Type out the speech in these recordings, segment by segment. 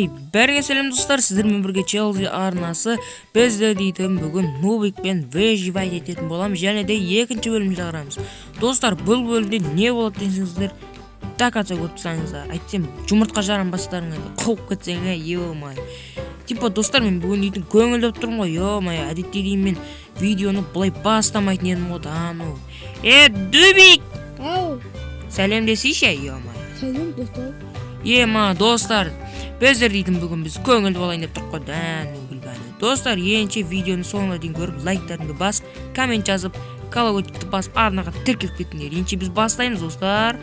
Бәріңе сәлем достар, сіздермен бірге Челси арнасы. Бізді дейтін бүгін Нубикпен выживать ететін боламыз, және де екінші бөлімді қараймыз. Достар, бұл бөлімде не болады десеңіздер, так атса көріп тұрсаңыздар, айтсам жұмыртқа жаранбастарыңа қауып кетсеңе, ё-май. Типа достар, мен бүгін дейтін көңілдеп тұрмын ғой, ё-май, әдетте дейін мен видеоны бұлай бастамайтын едім ғой, ану. Дубик! Ау! Сәлем десейші, ё-май. Сәлем достар. Достар, біздер дейтін бүгін біз көңілді болайын деп тұрқ қой, достар, енше видеоны соңына дейін көріп, лайктарыңды басып, коммент жазып, колокольчикті басып, арнаға тіркеліп кетіңдер. Енше біз бастаймыз, достар.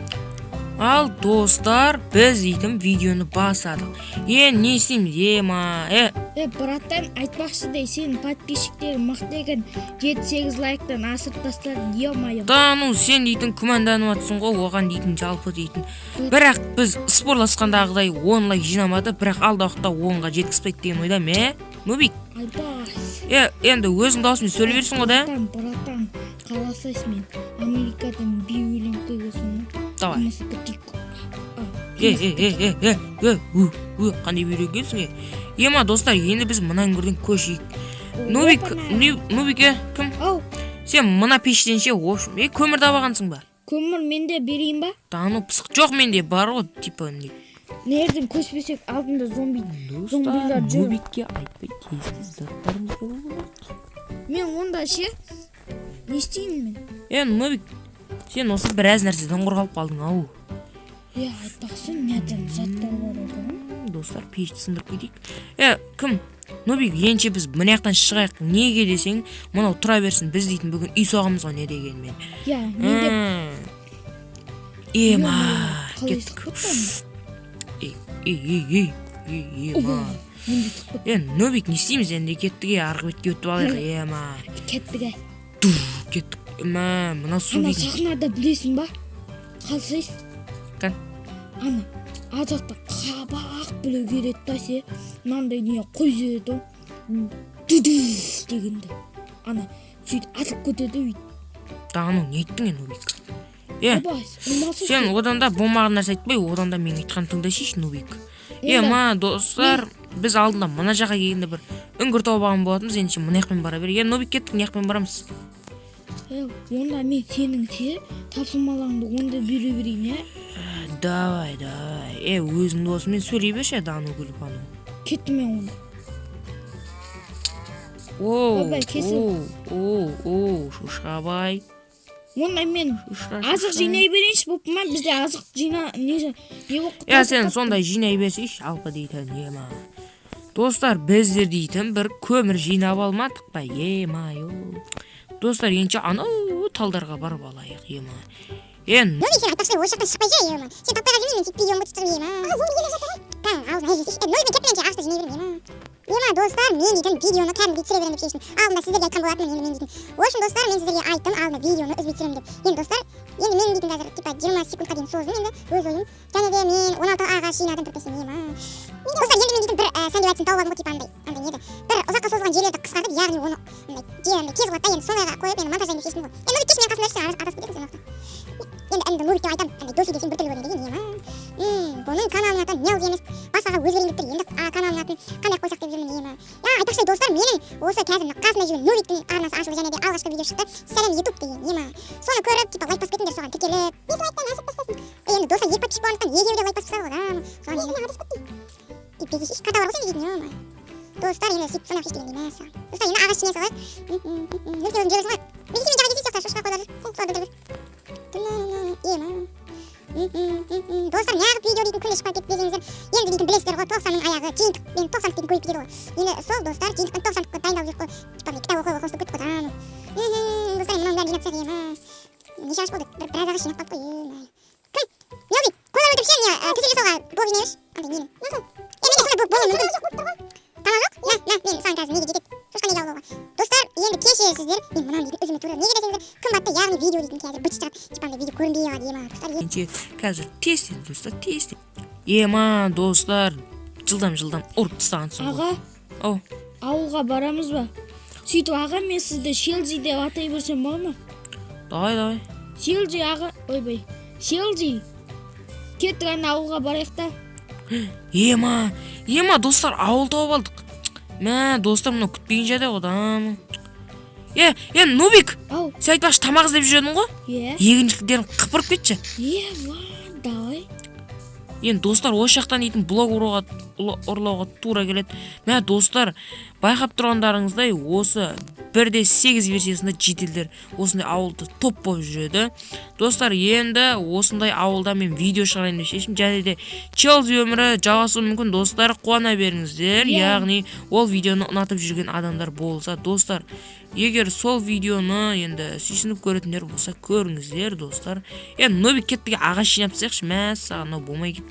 Ал достар, біз дейтін видеоны басадық. Не істейміз, Браттан, айтпақшы дей, сенің подписчиктерің мықты екен, 7-8 лайктан асырып тастадың, ё-майо. Ну, сен дейтін күмәнданып атсың ғой, оған дейтін жалпы дейтін. Бірақ біз спорласқандағыдай 10 лайк жинамады, бірақ алда уақытта 10-ға жеткізбейді деген ойдамын, Нубик? Айбай. Енді өзің даусымен сөйлей берсің ғой, да? Браттан, қаласайсың мен Америкадан өлең көйгесің. Давай. Қандай бүйрегенсің, достар, енді біз мына үңгірден көшейік. Нубик, кім? Ау. Сен мына пештенше, көмір табағансың ба? Көмір менде берейін ба? Пысық жоқ менде, бар ғой, типа. Нерден көшпесек алдында зомбилар жүр. Нубикке айтпай тезді заттарымыз болады. Мен онда ше, не істеймін мен? Нубик, сен осы біраз нәрседен қорғалып қалдың, ау. Айтпақсын, нерден заттар бар еді. Достар, пешті сындырып кетейік. Кім? Нубик, енше біз мынаяқтан шығайық, неге десең, мұнау тұра берсін, біз дейтін бүгін үй соғамыз ғой, не дегенмен. Кеттік. Нубик, не істейміз енді, кеттіге, арғы бетке өтіп алайық, Кеттіге. Кеттік, мына су Ана сахнада білесің ба? Қалсайыз? Кән? Ана, азақта қабақ білу керек тасе, мынандай не қой зеді, дүдүш дегенде. Ана, сөйт атып көтеді өйт. Не еттің, Нубик? Сен оданда болмаған нәрсе айтпай, оданда мен айтқан тыңдайсың, Нубик. Достар, біз алдында мына жаққа келгенде бір үңгір тауып болатымыз, енді мына яқпен бара бер. Нубик, кеттік, не яқпен барамыз? Онда мен сенің тапсырмаларыңды онда бере берейін, Давай. Өзің досымен сөйлей берші, Дану күліп ану. Кетті мен онда. Шушқабай. Онда мен азық жинай берейінші болып ма? Бізде азық не оқыт? Сен сондай жинай берсейші, алпы дейтін, Достар, біздер дейтін бір көмір жинап алмадық па, Достар, енші анау талдарға барып алайық, Нубик, сен айтпақшы, осы жақтан шықпай жүр, Сен таппайға жүрмей, мен тек видеоны бұтыстырып, Зомби келе жатыр, аузына жесейші. Нубик, кетті менше ағышты жинай берем, достар, мен дейтін видеоны кәдімгі түсіре берем деп шештім. Алдында сіздерге айтқан болатын, енді мен дейтін. Общем, достар, мен сіздерге айттым, алдында видеоны үзбей түсірем деп. Енді достар, енді мен дейтін қазір типа 20 секундқа дейін создым енді өз ойым. Және де мен 16 ағаш жинадым бір песен, Достар, енді мен дейтін бір сән деп айтсын тауып алдым ғой, типа андай неді. Бір ұзаққа созылған жерлерді қысқартып, яғни оны тез қылады да, енді сондайға қойып, енді монтаждайын деп шештім ғой. Нубик, кеш менің қасымда жүрсің, адасып кетесің сен енді Нубик деп айтам, досы десең бір түрлі көрінеді деген, бұның каналының атын не емес, басқаға өзгерейін деп тұр, енді каналының атын қандай қойсақ деп жүрмін, айтпақшы достар, менің осы қазір қасында жүрген Нубиктің арнасы ашылды, және де алғашқы видео шықты, сәлем YouTube деген, соны көріп, типа лайк басып кетіңдер, соған тіркеліп, бес лайктан асып тастасын. Енді достар, екі подписчик болғандықтан екеуі де лайк басып тастады ғой, соған енді адасып кеттім. Бегешіш қата бар ғой сен дейтін, достар, енді сөйтіп сонау шеш деген достар, енді ағаш жинай салайық, өзің жебесің ғой, бегеші мен жаға кетейік жоқта, шошқа қойлар жүр, солар білдір Достар, неғып видео дейтін күнде шықпай кетті десеңіздер, енді дейтін білесіздер ғой, 90-ның аяғы жиынтық, мен 90-ық дейін көйіп кетеді ғой. Енді сол достар, жиынтықтан 90-ыққа дайындалып жүр ғой, типа кітап оқуға қосылып кетті ғой, достар, мұның бәрін жинап тастайық, неше ағаш болды, біраз ағаш жинап қалды ғой, Кім? Нубик, қолар өлтіріп ше, төсек жасауға блок жинай берші, андай нені. Менде сондай болуы мүмкін. Тамақ жоқ? Мен саған қазір неге жетеді, шошқа неге алып алуға. Достар, енді кешіресіздер, мен мұнан дейтін үзіме тура. Неге десеңіздер, қымбатты, яғни видео дейтін қазір быт шығады, типа андай видео көрінбей қалады, достар. Енше қазір тестен, достар, тестен. Достар, жылдам ұрып тастағансың ғой. Аға, ауылға барамыз ба? Сөйтіп, аға, мен сізді Челси деп атай берсем бар ма? Давай. Челси, аға, Челси. Кеттік ана ауылға барайық та. Ема достар, ауыл тауып алдық. Мә, достар, мынау күтпеген жерде адам. Нубик, Ау, сен айтпақшы тамақ іздеп жүрдің ғой? е, Егіншіліктерін қыпырып кетші. давай. Енді достар, осы жақтан дейтін блог ұрлауға тура келеді. Мә достар, байқап тұрғандарыңыздай, осы 1.8 версиясында жителдер осындай ауылды топ болып жүреді. Достар, енді осындай ауылда мен видео шығарайын деп шешім. Және де Челси өмірі жалғасуы мүмкін. Достар, қуана беріңіздер. Яғни ол видеоны ұнатып жүрген адамдар болса, достар, егер сол видеоны енді сүйсініп көретіндер болса, көріңіздер, достар. Енді Нубик кеттіге ағаш жинап тастайықшы. Мә, саған болмай кет.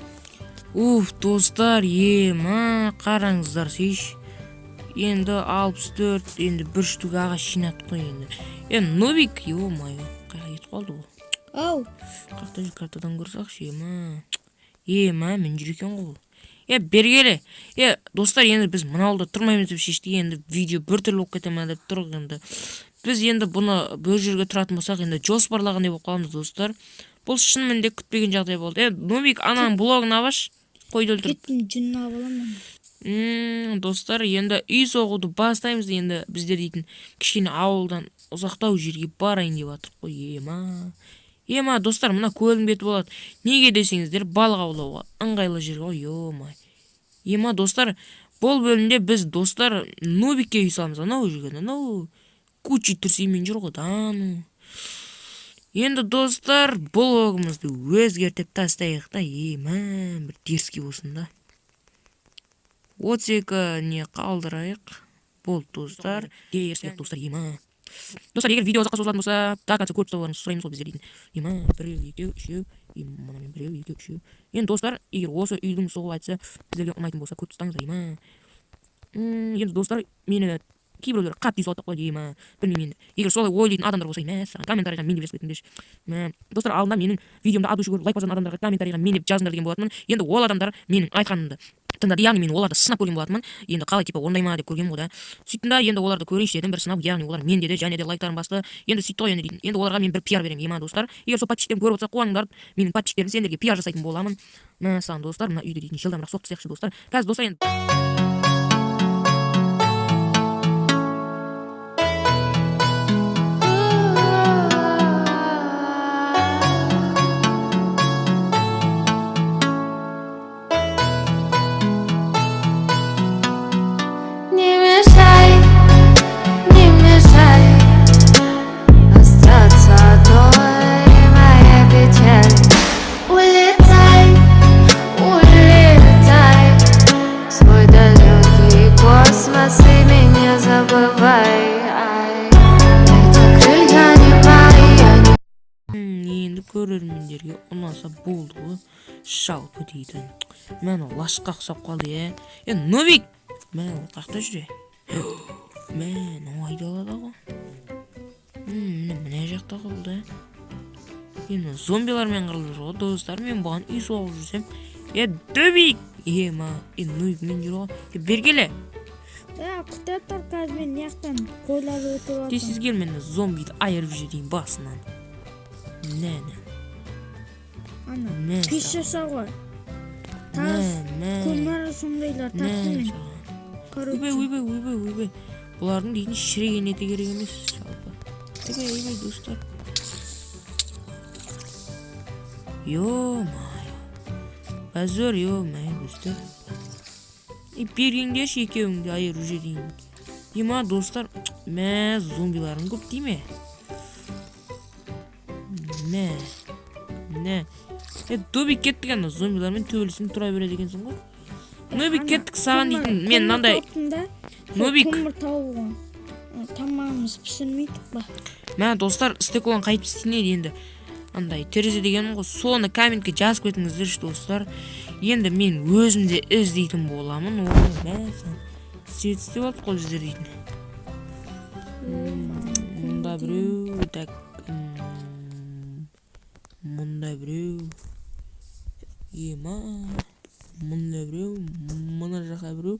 Достар, ема, қараңыздар сейш. Енді 64, енді бір штук ағаш жинаттық қой енді. Нубик, ё-моё, қайға кетіп қалды бұл. Ау, Қақта жүр картадан көрсақшы, ема, мен жүр екен ғой бұл. Бергелі. Достар, енді біз мына ауылда тұрмаймыз деп шештік. Енді видео бір түрлі болып кете ме деп тұрық енді. Біз енді бұны бір жерге тұратын болсақ, енді жоспарлағандай болып қаламыз, достар. Бұл шынымен де күтпеген жағдай болды. Нубик, ананың блогын алаш, қойды өлтіріп. кеттім жүнна боламын. Достар, енді үй соғуды бастаймыз. Енді біздер дейтін кішкене ауылдан ұзақтау жерге барайын деп жатыр қой. Ема, достар, мына көлдің беті болады. Неге десеңіздер, балық аулауға ыңғайлы жер ғой, ё-май. Ема, достар, бұл бөлімде біз, достар, Нубикке үй саламыз. Анау жүрген, анау кучи түрсеймен жүр ғой, дану. Енді, достар, бұл оғымызды өзгертіп тастайық та, бір теріске болсын да. 32 не қалдырайық. Бұл, достар, теріске, достар, ема. Достар, егер видео ұзаққа созылатын болса, до конца көріп салуларыңызды сұраймыз ғой біздер дейтін. Біреу, екеу, үшеу, мұнамен біреу, екеу, үшеу. Енді достар, егер осы үйдің соғыл айтса, біздерге ұнайтын болса, көріп ұстаңыздар. Енді достар, мені кейбіреулер қатты үй салаттық қой деймін. Білмеймін енді. Егер солай ойлайтын адамдар болса, саған комментарийға мен деп жазып кетіңдерші. Достар, алдында менің видеомда ат үші көріп лайк басқан адамдарға комментарийға мен деп жазыңдар деген болатынмын. Енді ол адамдар менің айтқанымды тыңдады, яғни мен оларды сынап көрген болатынмын. Енді қалай типа ондай ма деп көргенмін ғой да. Сөйттім да, енді оларды көрейінші дедім, бір сынап, яғни олар мен деді, және де лайктарын басты. Енді сөйтті ғой енді дейтін. Енді оларға мен бір пиар беремін, ема достар. Егер сол подписчиктерім көріп отырса, қуаңдар, менің подписчиктерім сендерге пиар жасайтын боламын. Саған достар, мына үйді дейтін жылдамырақ соқтысайықшы достар. Қазір достар енді көрермендерге ұнаса болды ғой, жалпы дейтін. Мен ол лашыққа ұқсап қалды, Нубик! Мен ол қақта жүре. Мен ол айдалада ғой. Міне жақта қалды. Енді зомбилармен қырылды ғой, достар. Мен бұған үй соғып жүрсем. Нубик! Нубик мен жүр ғой. Бергелі! Құта тұр қазір мен неқтан қойлары өтіп атым. Тесіз кел, мен зомбиді айырып жүрейін басынан. Ана, пеш жаса ғой. Тас, көмір сондайлар тақты мен. Ойбай. Бұлардың дейтін шіреген еті керек емес. Ойбай, достар. Ё-май. Әзір, ё-май, достар. Бергендерші екеуіңді айыру жерейін. Ема, достар, зомбиларын көп дейме? Нубик кеттік ана зомбилармен төбелесін тұра береді екенсің ғой. Нубик кеттік саған дейтін, мен мынандай. Нубик. Көмір тауылған. Тамағымыз пісірмейдік ба? Достар, стеколан қайтып істейнеді енді. Андай, терезе дегенім ғой, соны комментке жазып кетіңіздерші, достар. Енді мен өзімде іздейтін боламын. Свет істеп алып қой біздер дейтін. Мұнда біреу, мұнда біреу, мұнда біреу, мұна жаққа біреу,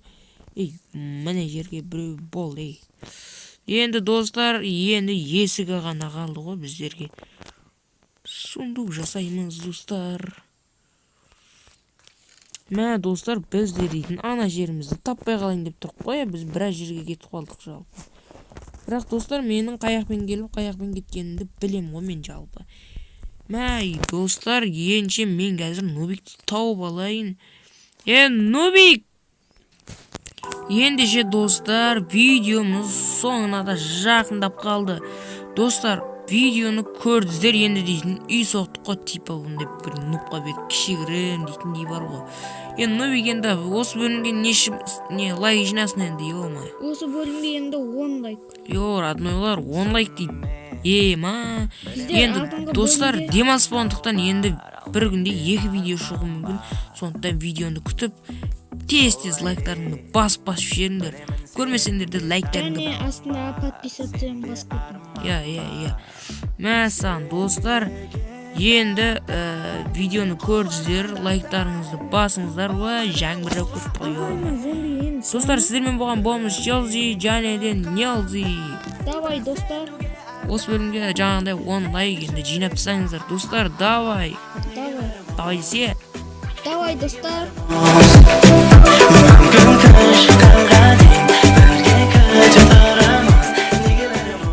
міне жерге біреу болды. Енді достар, енді есігі ғана қалды ғой біздерге. Сундук жасаймыз, достар. Мә достар, біз де дейтін ана жерімізді таппай қалайын деп тұрып қой, біз біраз жерге кетіп қалдық жалпы. Бірақ достар, менің қаяқпен келіп, қаяқпен кеткенімді білем ғой мен жалпы. Мә достар, енше мен қазір Нубикті тауып алайын. Нубик! Ендеше достар, видеомыз соңына да жақындап қалды. Достар, видеоны көрдіңіздер, енді дейтін үй соқтық қой, типа ондай бір нубқа бер кішігірім дейтіндей бар ғой. Нубик енді осы бөлімге не лайк жинасын енді, ма? Осы бөлімге енді 10 лайк. Роднойлар 10 лайк дейді. Енді достар, демалыс болғандықтан енді бір күнде 2 видео шығуы мүмкін. Сондықтан видеоны күтіп, тез лайктарыңды басып жіберіңдер. Көрмесеңдер де лайктарыңды. Және астына подписаться басып кетіңдер. Мәсән достар, енді видеоны көрдіңіздер, лайктарыңызды басыңыздар ва жаңбырап көріп қойып. Достар, сіздермен болған болмыз Челзи, және де Нелзи. Давай достар. Осы бөлімге жаңағыдай 10 лайк енді жинап тастаңыздар. Достар, давай. Давай десе. Давай достар.